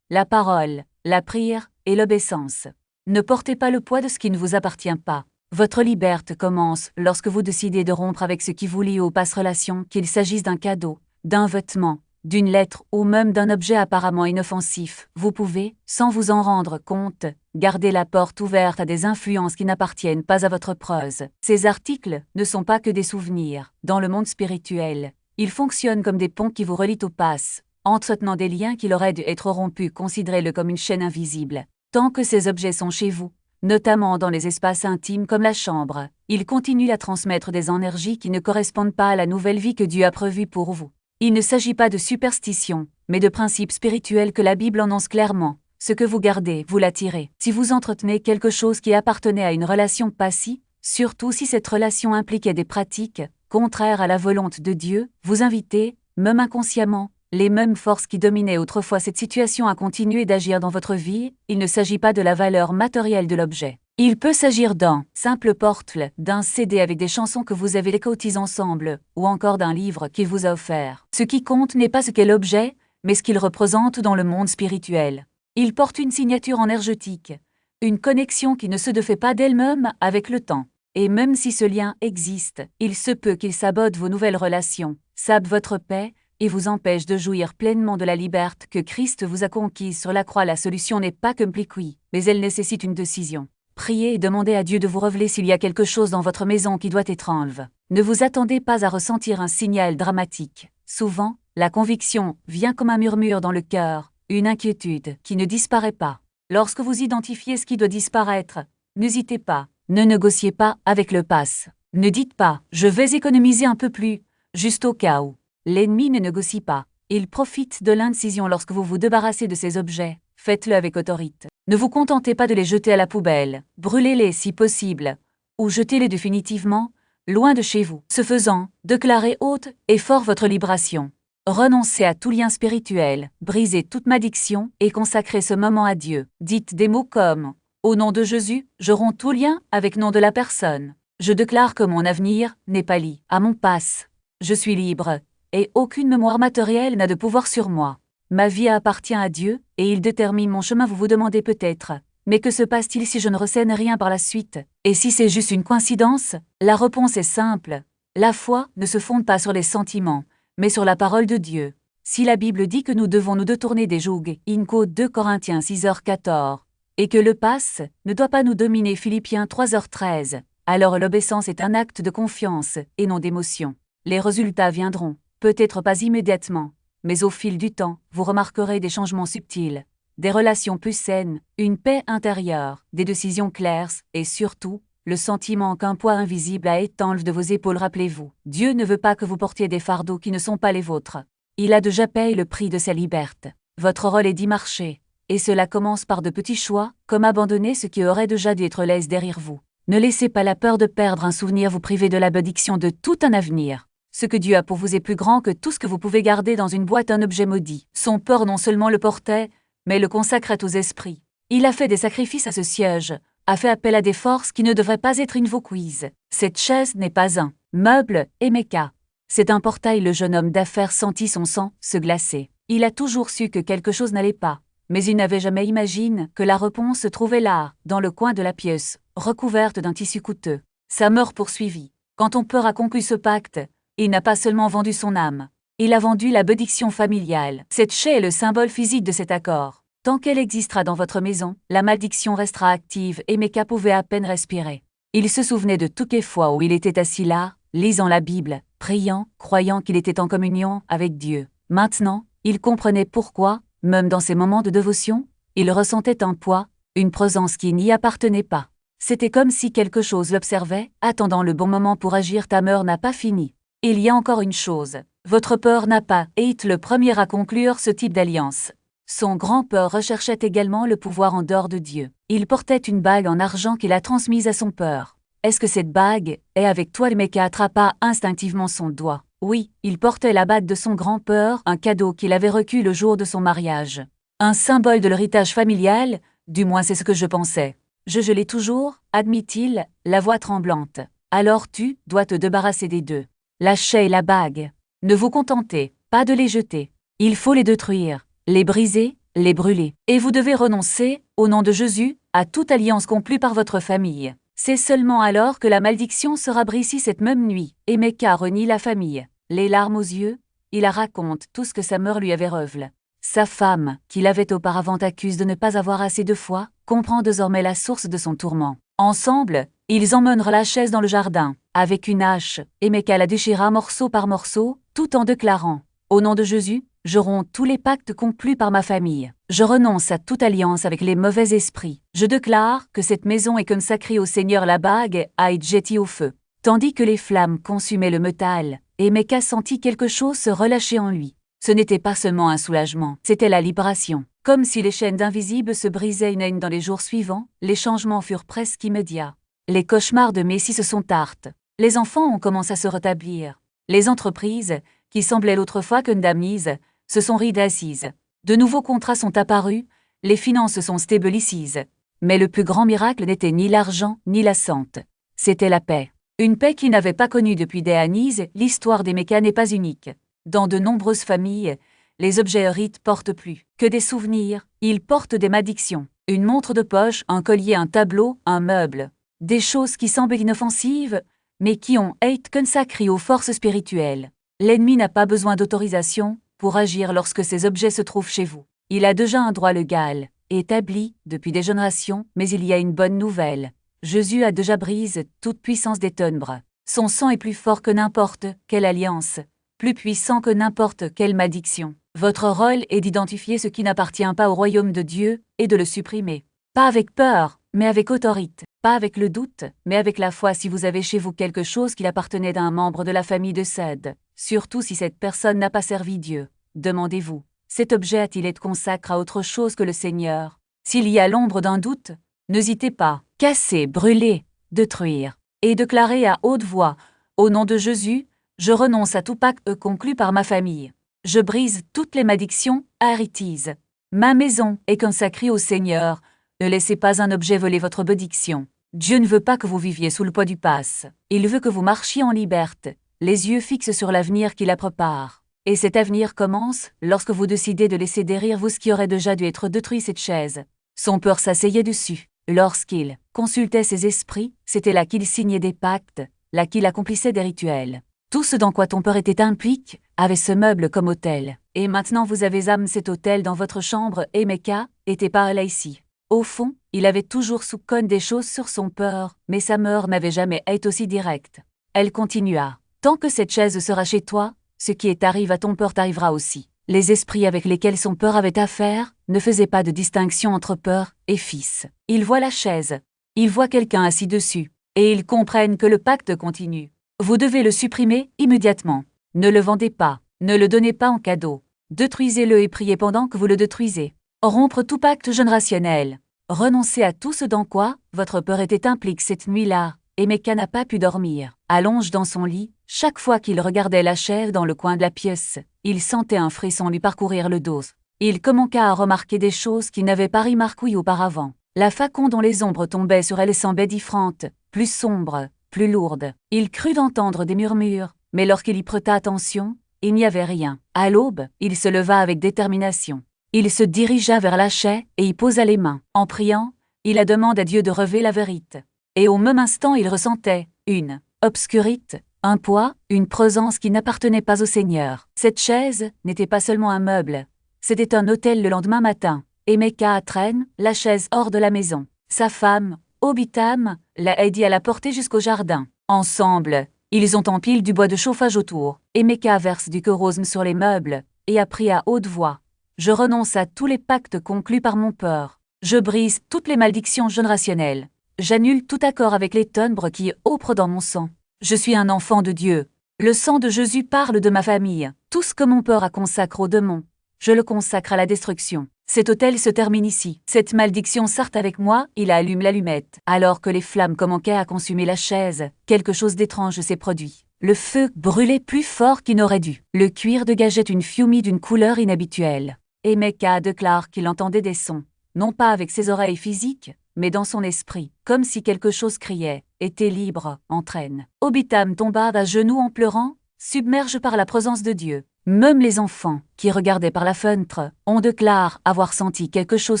Speaker 1: La parole, la prière et l'obéissance. Ne portez pas le poids de ce qui ne vous appartient pas. Votre liberté commence lorsque vous décidez de rompre avec ce qui vous lie aux passes relations, qu'il s'agisse d'un cadeau, d'un vêtement, d'une lettre ou même d'un objet apparemment inoffensif. Vous pouvez, sans vous en rendre compte, garder la porte ouverte à des influences qui n'appartiennent pas à votre prose. Ces articles ne sont pas que des souvenirs. Dans le monde spirituel, ils fonctionnent comme des ponts qui vous relient au passé, entretenant des liens qui auraient dû être rompus. Considérez-le comme une chaîne invisible. Tant que ces objets sont chez vous, notamment dans les espaces intimes comme la chambre, ils continuent à transmettre des énergies qui ne correspondent pas à la nouvelle vie que Dieu a prévue pour vous. Il ne s'agit pas de superstition, mais de principes spirituels que la Bible annonce clairement. Ce que vous gardez, vous l'attirez. Si vous entretenez quelque chose qui appartenait à une relation passée, surtout si cette relation impliquait des pratiques contraires à la volonté de Dieu, vous invitez, même inconsciemment, les mêmes forces qui dominaient autrefois cette situation à continuer d'agir dans votre vie. Il ne s'agit pas de la valeur matérielle de l'objet. Il peut s'agir d'un simple portable, d'un CD avec des chansons que vous avez écoutées ensemble, ou encore d'un livre qu'il vous a offert. Ce qui compte n'est pas ce qu'est l'objet, mais ce qu'il représente dans le monde spirituel. Il porte une signature énergétique, une connexion qui ne se défait pas d'elle-même avec le temps. Et même si ce lien existe, il se peut qu'il sabote vos nouvelles relations, sape votre paix, et vous empêche de jouir pleinement de la liberté que Christ vous a conquise sur la croix. La solution n'est pas compliquée, mais elle nécessite une décision. Priez et demandez à Dieu de vous révéler s'il y a quelque chose dans votre maison qui doit être enlevé. Ne vous attendez pas à ressentir un signal dramatique. Souvent, la conviction vient comme un murmure dans le cœur, une inquiétude qui ne disparaît pas. Lorsque vous identifiez ce qui doit disparaître, n'hésitez pas, ne négociez pas avec le pass. Ne dites pas « je vais économiser un peu plus », juste au cas où. L'ennemi ne négocie pas. Il profite de l'indécision lorsque vous vous débarrassez de ces objets. Faites-le avec autorité. Ne vous contentez pas de les jeter à la poubelle, brûlez-les si possible, ou jetez-les définitivement, loin de chez vous. Ce faisant, déclarez haute et fort votre libération. Renoncez à tout lien spirituel, brisez toute malédiction et consacrez ce moment à Dieu. Dites des mots comme « Au nom de Jésus, je romps tout lien avec le nom de la personne. Je déclare que mon avenir n'est pas lié à mon passe. Je suis libre, et aucune mémoire matérielle n'a de pouvoir sur moi. Ma vie appartient à Dieu, et il détermine mon chemin. Vous vous demandez peut-être, mais que se passe-t-il si je ne ressens rien par la suite? Et si c'est juste une coïncidence? La réponse est simple. La foi ne se fonde pas sur les sentiments, mais sur la parole de Dieu. Si la Bible dit que nous devons nous détourner des jougs, Inco 2 Corinthiens 6h14, et que le passe ne doit pas nous dominer, Philippiens 3h13, alors l'obéissance est un acte de confiance et non d'émotion. Les résultats viendront, peut-être pas immédiatement, mais au fil du temps, vous remarquerez des changements subtils, des relations plus saines, une paix intérieure, des décisions claires et surtout, le sentiment qu'un poids invisible a été enlevé de vos épaules. Rappelez-vous, Dieu ne veut pas que vous portiez des fardeaux qui ne sont pas les vôtres. Il a déjà payé le prix de sa liberté. Votre rôle est d'y marcher, et cela commence par de petits choix, comme abandonner ce qui aurait déjà dû être laissé derrière vous. Ne laissez pas la peur de perdre un souvenir vous priver de la bénédiction de tout un avenir. Ce que Dieu a pour vous est plus grand que tout ce que vous pouvez garder dans une boîte, un objet maudit. Son peur non seulement le portait, mais le consacrait aux esprits. Il a fait des sacrifices à ce siège, a fait appel à des forces qui ne devraient pas être une vauquise. Cette chaise n'est pas un meuble et méca. C'est un portail. Le jeune homme d'affaires sentit son sang se glacer. Il a toujours su que quelque chose n'allait pas, mais il n'avait jamais imaginé que la réponse se trouvait là, dans le coin de la pièce, recouverte d'un tissu coûteux. Sa mort poursuivit. Quand ton peur a conclu ce pacte, il n'a pas seulement vendu son âme, il a vendu la bénédiction familiale. Cette chaise est le symbole physique de cet accord. Tant qu'elle existera dans votre maison, la malédiction restera active et Mecca pouvait à peine respirer. Il se souvenait de toutes les fois où il était assis là, lisant la Bible, priant, croyant qu'il était en communion avec Dieu. Maintenant, il comprenait pourquoi, même dans ces moments de dévotion, il ressentait un poids, une présence qui n'y appartenait pas. C'était comme si quelque chose l'observait, attendant le bon moment pour agir. Ta mort n'a pas fini. Il y a encore une chose. Votre peur n'a pas été le premier à conclure ce type d'alliance. Son grand-père recherchait également le pouvoir en dehors de Dieu. Il portait une bague en argent qu'il a transmise à son père. Est-ce que cette bague est avec toi? Le Mecca attrapa instinctivement son doigt. Oui, il portait la bague de son grand-père, un cadeau qu'il avait reçu le jour de son mariage. Un symbole de l'héritage familial, du moins c'est ce que je pensais. Je l'ai toujours, admit-il, la voix tremblante. Alors tu dois te débarrasser des deux. Lâchez la bague. Ne vous contentez pas de les jeter. Il faut les détruire, les briser, les brûler. Et vous devez renoncer, au nom de Jésus, à toute alliance conclue par votre famille. C'est seulement alors que la malédiction sera brisée. Cette même nuit, et Mecca renie la famille. Les larmes aux yeux, il raconte tout ce que sa mère lui avait révélé. Sa femme, qui l'avait auparavant accuse de ne pas avoir assez de foi, comprend désormais la source de son tourment. Ensemble, ils emmèneront la chaise dans le jardin, avec une hache, et Mecca la déchira morceau par morceau, tout en déclarant « Au nom de Jésus, je romps tous les pactes conclus par ma famille. Je renonce à toute alliance avec les mauvais esprits. Je déclare que cette maison est consacrée au Seigneur. La bague a été jetée au feu. » Tandis que les flammes consumaient le métal, et Mecca sentit quelque chose se relâcher en lui. Ce n'était pas seulement un soulagement, c'était la libération. Comme si les chaînes invisibles se brisaient une à une dans les jours suivants, les changements furent presque immédiats. Les cauchemars de Messie se sont tartés. Les enfants ont commencé à se rétablir. Les entreprises, qui semblaient l'autre fois condamnées, se sont assises. De nouveaux contrats sont apparus, les finances sont stabilisées. Mais le plus grand miracle n'était ni l'argent ni la santé. C'était la paix. Une paix qu'il n'avait pas connue depuis des années. L'histoire des Mecca n'est pas unique. Dans de nombreuses familles, les objets hérités portent plus que des souvenirs, ils portent des malédictions. Une montre de poche, un collier, un tableau, un meuble. Des choses qui semblent inoffensives, mais qui ont été consacrées aux forces spirituelles. L'ennemi n'a pas besoin d'autorisation pour agir lorsque ces objets se trouvent chez vous. Il a déjà un droit légal, et établi depuis des générations, mais il y a une bonne nouvelle. Jésus a déjà brisé toute puissance des ténèbres. Son sang est plus fort que n'importe quelle alliance, plus puissant que n'importe quelle malédiction. Votre rôle est d'identifier ce qui n'appartient pas au royaume de Dieu et de le supprimer. Pas avec peur, mais avec autorité. Pas avec le doute, mais avec la foi si vous avez chez vous quelque chose qui appartenait à un membre de la famille de Cède. Surtout si cette personne n'a pas servi Dieu. Demandez-vous, cet objet a-t-il été consacré à autre chose que le Seigneur? S'il y a l'ombre d'un doute, n'hésitez pas, casser, brûler, détruire, et déclarer à haute voix, au nom de Jésus, je renonce à tout pacte conclu par ma famille. Je brise toutes les malédictions, hérétises. Ma maison est consacrée au Seigneur. Ne laissez pas un objet voler votre bénédiction. Dieu ne veut pas que vous viviez sous le poids du passé. Il veut que vous marchiez en liberté, les yeux fixes sur l'avenir qui la prépare. Et cet avenir commence lorsque vous décidez de laisser derrière vous ce qui aurait déjà dû être détruit, cette chaise. Son peur s'asseyait dessus. Lorsqu'il consultait ses esprits, c'était là qu'il signait des pactes, là qu'il accomplissait des rituels. Tout ce dans quoi ton peur était impliqué avait ce meuble comme autel. Et maintenant vous avez amené cet autel dans votre chambre et Mecca était pas là ici. Au fond, il avait toujours sous conne des choses sur son peur, mais sa mort n'avait jamais été aussi directe. Elle continua. Tant que cette chaise sera chez toi, ce qui est arrive à ton peur t'arrivera aussi. Les esprits avec lesquels son peur avait affaire ne faisaient pas de distinction entre peur et fils. Ils voient la chaise, ils voient quelqu'un assis dessus, et ils comprennent que le pacte continue. Vous devez le supprimer immédiatement. Ne le vendez pas, ne le donnez pas en cadeau. Détruisez-le et priez pendant que vous le détruisez. Rompre tout pacte générationnel. Renoncez à tout ce dans quoi votre peur était impliquée cette nuit-là, et Mecca n'a pas pu dormir. Allonge dans son lit, chaque fois qu'il regardait la chaise dans le coin de la pièce, il sentait un frisson lui parcourir le dos. Il commença à remarquer des choses qu'il n'avait pas remarquées auparavant. La façon dont les ombres tombaient sur elle semblait différente, plus sombre, plus lourde. Il crut entendre des murmures, mais lorsqu'il y prêta attention, il n'y avait rien. À l'aube, il se leva avec détermination. Il se dirigea vers la chaise et y posa les mains. En priant, il a demandé à Dieu de révéler la vérité. Et au même instant, il ressentait une obscurité, un poids, une présence qui n'appartenait pas au Seigneur. Cette chaise n'était pas seulement un meuble, c'était un autel le lendemain matin. Et Mecca traîne la chaise hors de la maison. Sa femme, Obitam, l'a aidé à la porter jusqu'au jardin. Ensemble, ils ont empilé du bois de chauffage autour, et Mecca verse du kérosène sur les meubles, et a pris à haute voix. Je renonce à tous les pactes conclus par mon peur. Je brise toutes les malédictions générationnelles. J'annule tout accord avec les ténèbres qui opprent dans mon sang. Je suis un enfant de Dieu. Le sang de Jésus parle de ma famille. Tout ce que mon peur a consacré aux démons, je le consacre à la destruction. Cet autel se termine ici. Cette malédiction sort avec moi, il allume l'allumette. Alors que les flammes commençaient à consumer la chaise, quelque chose d'étrange s'est produit. Le feu brûlait plus fort qu'il n'aurait dû. Le cuir dégageait une fumée d'une couleur inhabituelle. Et Mecca déclare qu'il entendait des sons, non pas avec ses oreilles physiques, mais dans son esprit, comme si quelque chose criait, était libre, entraîne. Obitam tomba à genoux en pleurant, submergé par la présence de Dieu. Même les enfants, qui regardaient par la fenêtre, on déclare avoir senti quelque chose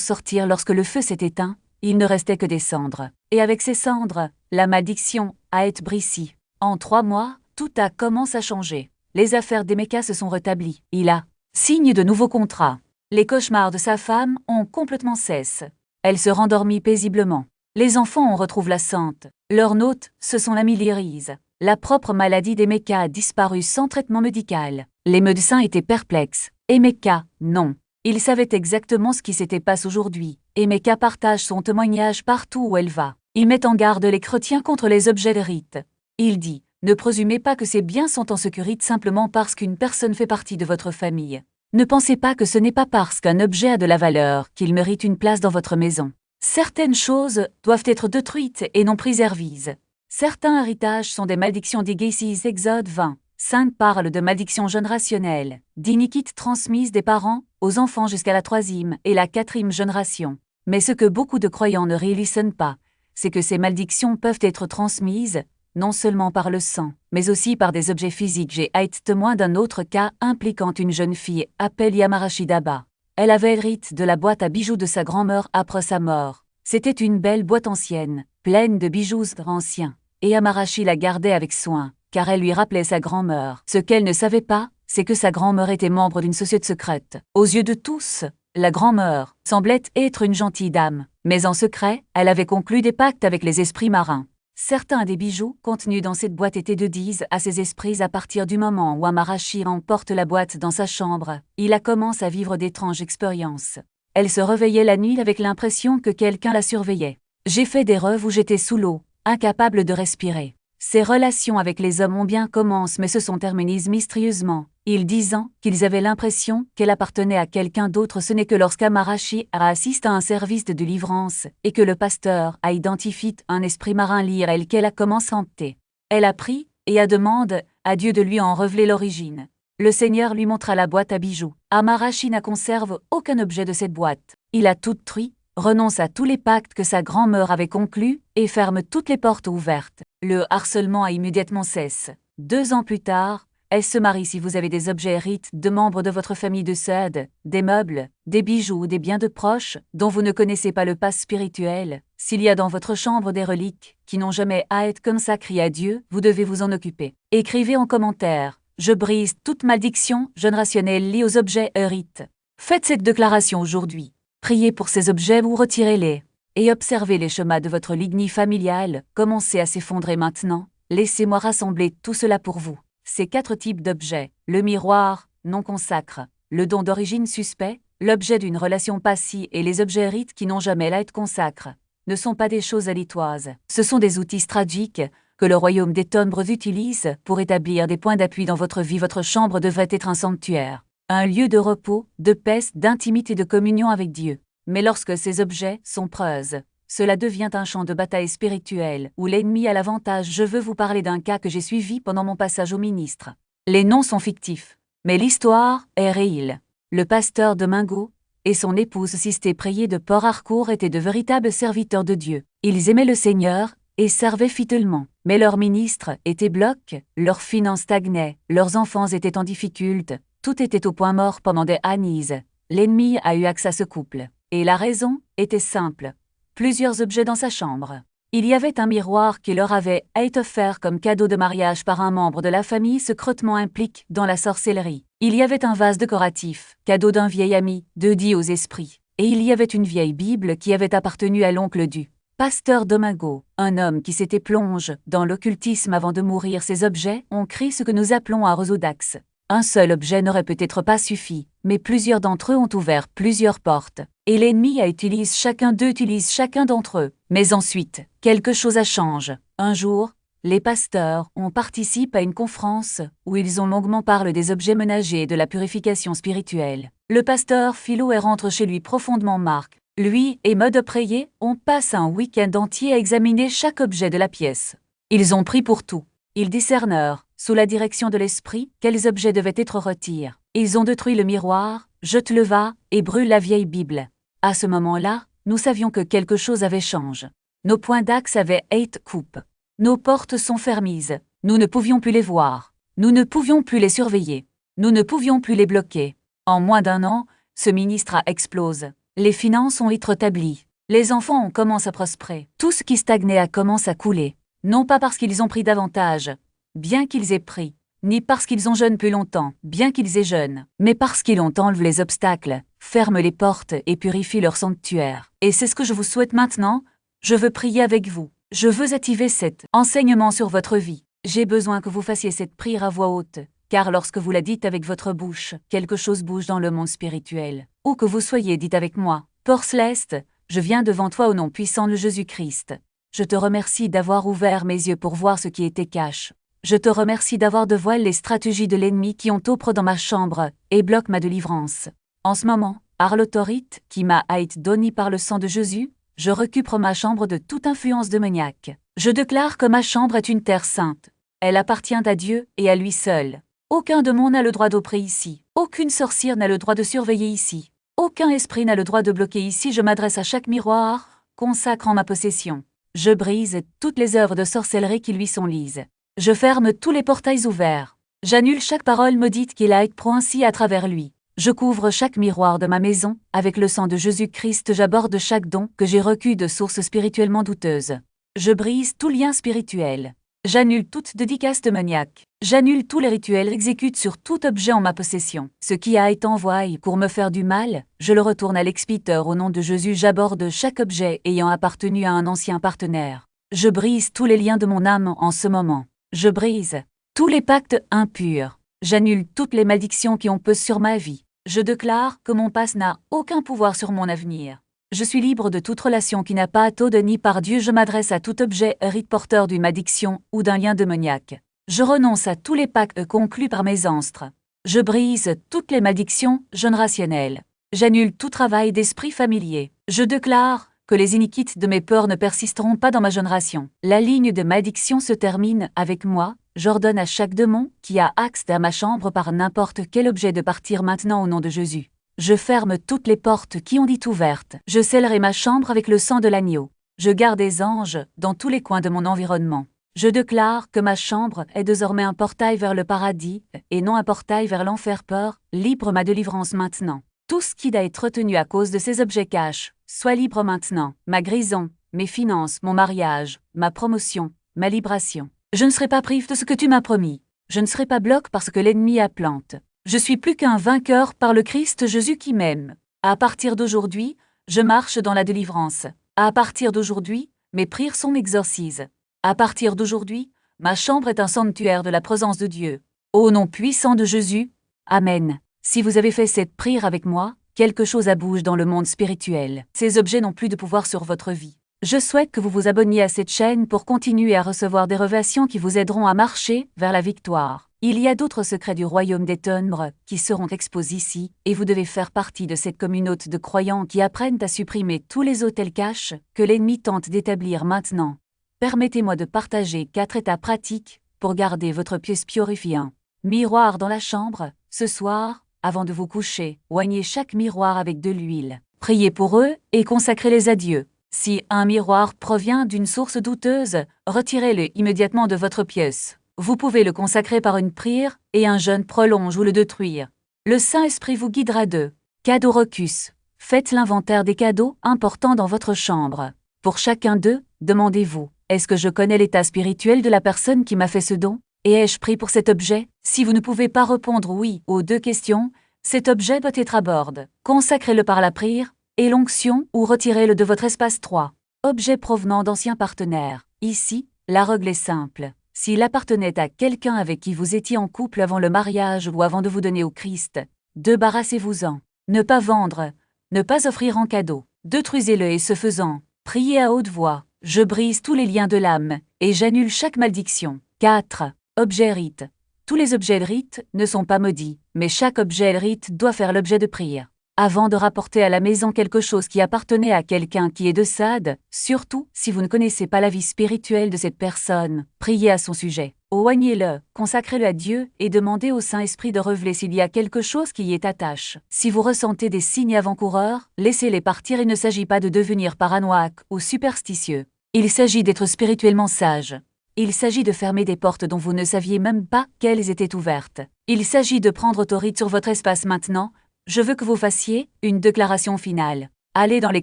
Speaker 1: sortir lorsque le feu s'est éteint, il ne restait que des cendres. Et avec ces cendres, la malédiction a été brisée. En 3 mois, tout a commencé à changer. Les affaires d'Emeka se sont rétablies. Il a signé de nouveaux contrats. Les cauchemars de sa femme ont complètement cessé. Elle se rendormit paisiblement. Les enfants en retrouvent la santé. Leurs notes se sont améliorées. La propre maladie d'Emeka a disparu sans traitement médical. Les médecins étaient perplexes. Emeka, non. Il savait exactement ce qui s'était passé aujourd'hui. Emeka partage son témoignage partout où elle va. Il met en garde les chrétiens contre les objets de rite. Il dit, ne présumez pas que ces biens sont en sécurité simplement parce qu'une personne fait partie de votre famille. Ne pensez pas que ce n'est pas parce qu'un objet a de la valeur qu'il mérite une place dans votre maison. Certaines choses doivent être détruites et non préservées. Certains héritages sont des malédictions d'Égypte. Exode 20. 5 parle de malédictions générationnelles, d'iniquités transmises des parents aux enfants jusqu'à la 3e et la 4e génération. Mais ce que beaucoup de croyants ne réalisent pas, c'est que ces malédictions peuvent être transmises, non seulement par le sang, mais aussi par des objets physiques. J'ai été témoin d'un autre cas impliquant une jeune fille appelée Yamarashi Daba. Elle avait hérité de la boîte à bijoux de sa grand-mère après sa mort. C'était une belle boîte ancienne, pleine de bijoux anciens, et Yamarashi la gardait avec soin, car elle lui rappelait sa grand-mère. Ce qu'elle ne savait pas, c'est que sa grand-mère était membre d'une société secrète. Aux yeux de tous, La grand-mère semblait être une gentille dame, mais en secret, elle avait conclu des pactes avec les esprits marins. Certains des bijoux contenus dans cette boîte étaient de Diz à ces esprits. À partir du moment où Amarachi emporte la boîte dans sa chambre, il a commencé à vivre d'étranges expériences. Elle se réveillait la nuit avec l'impression que quelqu'un la surveillait. J'ai fait des rêves où j'étais sous l'eau, incapable de respirer. Ses relations avec les hommes ont bien commencé mais se sont terminées mystérieusement, ils disant qu'ils avaient l'impression qu'elle appartenait à quelqu'un d'autre. Ce n'est que lorsqu'Amarachi a assisté à un service de délivrance et que le pasteur a identifié un esprit marin lire elle qu'elle a commencé à hanter. Elle a pris et a demandé à Dieu de lui en révéler l'origine. Le Seigneur lui montra la boîte à bijoux. Amarachi n'a conserve aucun objet de cette boîte. Il a tout détruit, renonce à tous les pactes que sa grand-mère avait conclus et ferme toutes les portes ouvertes. Le harcèlement a immédiatement cessé. 2 ans plus tard, elle se marie. Si vous avez des objets hérites de membres de votre famille de décèdent, des meubles, des bijoux ou des biens de proches dont vous ne connaissez pas le passé spirituel, s'il y a dans votre chambre des reliques qui n'ont jamais à être consacrées à Dieu, vous devez vous en occuper. Écrivez en commentaire. Je brise toute malédiction générationnelle liée aux objets hérites. Faites cette déclaration aujourd'hui. Priez pour ces objets ou retirez-les. Et observez les schémas de votre lignée familiale. Commencez à s'effondrer maintenant. Laissez-moi rassembler tout cela pour vous. Ces 4 types d'objets. Le miroir, non consacre. Le don d'origine suspect. L'objet d'une relation passée et les objets hérites qui n'ont jamais à être consacres. Ne sont pas des choses aléatoires. Ce sont des outils stratégiques que le royaume des ténèbres utilise pour établir des points d'appui dans votre vie. Votre chambre devrait être un sanctuaire, un lieu de repos, de paix, d'intimité et de communion avec Dieu. Mais lorsque ces objets sont preuves, cela devient un champ de bataille spirituel où l'ennemi a l'avantage. Je veux vous parler d'un cas que j'ai suivi pendant mon passage au ministre. Les noms sont fictifs, mais l'histoire est réelle. Le pasteur Domingo et son épouse Sisté Prier de Port Harcourt étaient de véritables serviteurs de Dieu. Ils aimaient le Seigneur et servaient fidèlement. Mais leur ministre était bloqué, leurs finances stagnaient, leurs enfants étaient en difficulté, tout était au point mort pendant des années. L'ennemi a eu accès à ce couple. Et la raison était simple. Plusieurs objets dans sa chambre. Il y avait un miroir qui leur avait été offert comme cadeau de mariage par un membre de la famille secrètement impliqué dans la sorcellerie. Il y avait un vase décoratif, cadeau d'un vieil ami, dédié aux esprits. Et il y avait une vieille Bible qui avait appartenu à l'oncle du pasteur Domingo, un homme qui s'était plongé dans l'occultisme avant de mourir. Ces objets ont créé ce que nous appelons un réseau d'axes. Un seul objet n'aurait peut-être pas suffi, mais plusieurs d'entre eux ont ouvert plusieurs portes. Et l'ennemi utilise chacun d'entre eux. Mais ensuite, quelque chose a changé. Un jour, les pasteurs ont participé à une conférence où ils ont longuement parlé des objets ménagers et de la purification spirituelle. Le pasteur Philo rentre chez lui profondément marqué. Lui et Mode Prier ont passé un week-end entier à examiner chaque objet de la pièce. Ils ont pris pour tout. Ils discernèrent, sous la direction de l'esprit, quels objets devaient être retirés. Ils ont détruit le miroir, jeté le vase et brûlé la vieille Bible. À ce moment-là, nous savions que quelque chose avait changé. Nos points d'axe avaient été coupés. Nos portes sont fermées. Nous ne pouvions plus les voir. Nous ne pouvions plus les surveiller. Nous ne pouvions plus les bloquer. En moins d'1 an, ce ministre a explosé. Les finances ont été rétablies. Les enfants ont commencé à prospérer. Tout ce qui stagnait a commencé à couler. Non pas parce qu'ils ont pris davantage, bien qu'ils aient pris, ni parce qu'ils ont jeûné plus longtemps, bien qu'ils aient jeûné, mais parce qu'ils ont enlevé les obstacles, ferment les portes et purifient leur sanctuaire. Et c'est ce que je vous souhaite maintenant. Je veux prier avec vous. Je veux activer cet enseignement sur votre vie. J'ai besoin que vous fassiez cette prière à voix haute, car lorsque vous la dites avec votre bouche, quelque chose bouge dans le monde spirituel. Où que vous soyez, dites avec moi, Père Céleste, je viens devant toi au nom puissant de Jésus-Christ. Je te remercie d'avoir ouvert mes yeux pour voir ce qui était caché. Je te remercie d'avoir dévoilé les stratégies de l'ennemi qui ont opéré dans ma chambre et bloquent ma délivrance. En ce moment, par l'autorité qui m'a été donnée par le sang de Jésus, je récupère ma chambre de toute influence démoniaque. Je déclare que ma chambre est une terre sainte. Elle appartient à Dieu et à lui seul. Aucun démon n'a le droit d'opérer ici. Aucune sorcière n'a le droit de surveiller ici. Aucun esprit n'a le droit de bloquer ici. Je m'adresse à chaque miroir, consacrant ma possession. Je brise toutes les œuvres de sorcellerie qui lui sont liées. Je ferme tous les portails ouverts. J'annule chaque parole maudite qu'il a été prononcée à travers lui. Je couvre chaque miroir de ma maison avec le sang de Jésus-Christ. J'aborde chaque don que j'ai reçu de sources spirituellement douteuses. Je brise tout lien spirituel. J'annule toute dédicace démoniaque. J'annule tous les rituels exécutés sur tout objet en ma possession. Ce qui a été envoyé pour me faire du mal, je le retourne à l'expiateur au nom de Jésus. J'aborde chaque objet ayant appartenu à un ancien partenaire. Je brise tous les liens de mon âme en ce moment. Je brise tous les pactes impurs. J'annule toutes les malédictions qui ont pesé sur ma vie. Je déclare que mon passé n'a aucun pouvoir sur mon avenir. Je suis libre de toute relation qui n'a pas été donnée par Dieu. Je m'adresse à tout objet rite porteur d'une addiction ou d'un lien démoniaque. Je renonce à tous les pactes conclus par mes ancêtres. Je brise toutes les malédictions générationnelles. J'annule tout travail d'esprit familier. Je déclare que les iniquités de mes peurs ne persisteront pas dans ma génération. La ligne de malédiction se termine avec moi. J'ordonne à chaque démon qui a accès à ma chambre par n'importe quel objet de partir maintenant au nom de Jésus. Je ferme toutes les portes qui ont dit ouvertes. Je scellerai ma chambre avec le sang de l'agneau. Je garde des anges dans tous les coins de mon environnement. Je déclare que ma chambre est désormais un portail vers le paradis et non un portail vers l'enfer. Peur, libre ma délivrance maintenant. Tout ce qui doit être retenu à cause de ces objets cachés, soit libre maintenant. Ma guérison, mes finances, mon mariage, ma promotion, ma libération. Je ne serai pas prive de ce que tu m'as promis. Je ne serai pas bloqué parce que l'ennemi a plante. Je suis plus qu'un vainqueur par le Christ Jésus qui m'aime. À partir d'aujourd'hui, je marche dans la délivrance. À partir d'aujourd'hui, mes prières sont m'exorcisent. À partir d'aujourd'hui, ma chambre est un sanctuaire de la présence de Dieu. Au nom puissant de Jésus, Amen. Si vous avez fait cette prière avec moi, quelque chose bouge dans le monde spirituel. Ces objets n'ont plus de pouvoir sur votre vie. Je souhaite que vous vous abonniez à cette chaîne pour continuer à recevoir des révélations qui vous aideront à marcher vers la victoire. Il y a d'autres secrets du royaume des ténèbres qui seront exposés ici, et vous devez faire partie de cette communauté de croyants qui apprennent à supprimer tous les autels cachés que l'ennemi tente d'établir maintenant. Permettez-moi de partager 4 étapes pratiques pour garder votre pièce purifiée. Miroir dans la chambre. Ce soir, avant de vous coucher, oignez chaque miroir avec de l'huile. Priez pour eux et consacrez-les à Dieu. Si un miroir provient d'une source douteuse, retirez-le immédiatement de votre pièce. Vous pouvez le consacrer par une prière et un jeûne prolonge ou le détruire. Le Saint-Esprit vous guidera d'eux. Cadeau Rocus. Faites l'inventaire des cadeaux importants dans votre chambre. Pour chacun d'eux, demandez-vous, est-ce que je connais l'état spirituel de la personne qui m'a fait ce don? Et ai-je pris pour cet objet? Si vous ne pouvez pas répondre oui aux 2 questions, cet objet doit être à bord. Consacrez-le par la prière et l'onction ou retirez-le de votre espace 3. Objet provenant d'anciens partenaires. Ici, la règle est simple. S'il appartenait à quelqu'un avec qui vous étiez en couple avant le mariage ou avant de vous donner au Christ, débarrassez-vous-en. Ne pas vendre, ne pas offrir en cadeau. Détruisez-le et ce faisant, priez à haute voix. Je brise tous les liens de l'âme et j'annule chaque malédiction. 4. Objet rite. Tous les objets de rite ne sont pas maudits, mais chaque objet de rite doit faire l'objet de prière. Avant de rapporter à la maison quelque chose qui appartenait à quelqu'un qui est de Sade, surtout si vous ne connaissez pas la vie spirituelle de cette personne, priez à son sujet. Oignez-le, consacrez-le à Dieu et demandez au Saint-Esprit de révéler s'il y a quelque chose qui y est attaché. Si vous ressentez des signes avant-coureurs, laissez-les partir. Il ne s'agit pas de devenir paranoïaque ou superstitieux. Il s'agit d'être spirituellement sage. Il s'agit de fermer des portes dont vous ne saviez même pas qu'elles étaient ouvertes. Il s'agit de prendre autorité sur votre espace maintenant. Je veux que vous fassiez une déclaration finale. Allez dans les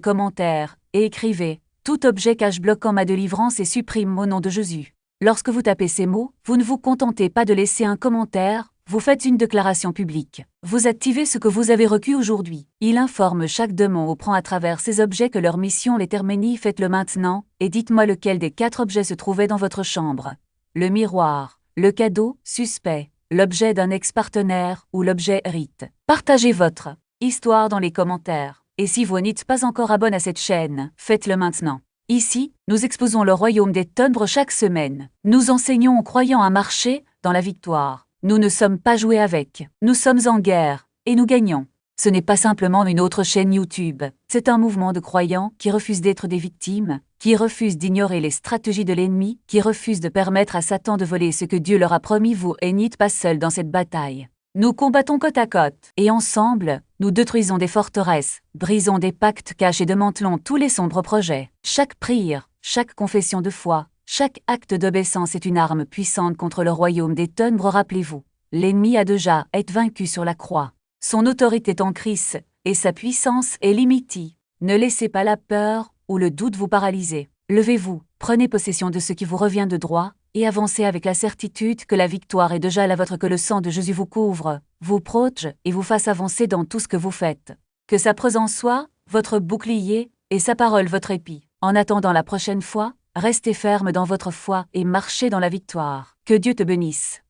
Speaker 1: commentaires et écrivez « Tout objet cache bloquant ma délivrance et supprime au nom de Jésus ». Lorsque vous tapez ces mots, vous ne vous contentez pas de laisser un commentaire, vous faites une déclaration publique. Vous activez ce que vous avez reçu aujourd'hui. Il informe chaque démon ou prend à travers ces objets que leur mission les termine. Faites-le maintenant et dites-moi lequel des 4 objets se trouvait dans votre chambre. Le miroir, le cadeau, suspect, l'objet d'un ex-partenaire ou l'objet rite. Partagez votre histoire dans les commentaires. Et si vous n'êtes pas encore abonné à cette chaîne, faites-le maintenant. Ici, nous exposons le royaume des ténèbres chaque semaine. Nous enseignons aux croyants à marcher dans la victoire. Nous ne sommes pas joués avec. Nous sommes en guerre et nous gagnons. Ce n'est pas simplement une autre chaîne YouTube. C'est un mouvement de croyants qui refusent d'être des victimes, qui refusent d'ignorer les stratégies de l'ennemi, qui refusent de permettre à Satan de voler ce que Dieu leur a promis. Vous n'êtes pas seuls dans cette bataille. Nous combattons côte à côte, et ensemble, nous détruisons des forteresses, brisons des pactes cachés et démantelons tous les sombres projets. Chaque prière, chaque confession de foi, chaque acte d'obéissance est une arme puissante contre le royaume des ténèbres. Rappelez-vous, l'ennemi a déjà été vaincu sur la croix. Son autorité est en Christ, et sa puissance est limitée. Ne laissez pas la peur ou le doute vous paralyser. Levez-vous, prenez possession de ce qui vous revient de droit, et avancez avec la certitude que la victoire est déjà la vôtre, que le sang de Jésus vous couvre, vous protège et vous fasse avancer dans tout ce que vous faites. Que sa présence soit votre bouclier et sa parole votre épée. En attendant la prochaine fois, restez ferme dans votre foi et marchez dans la victoire. Que Dieu te bénisse.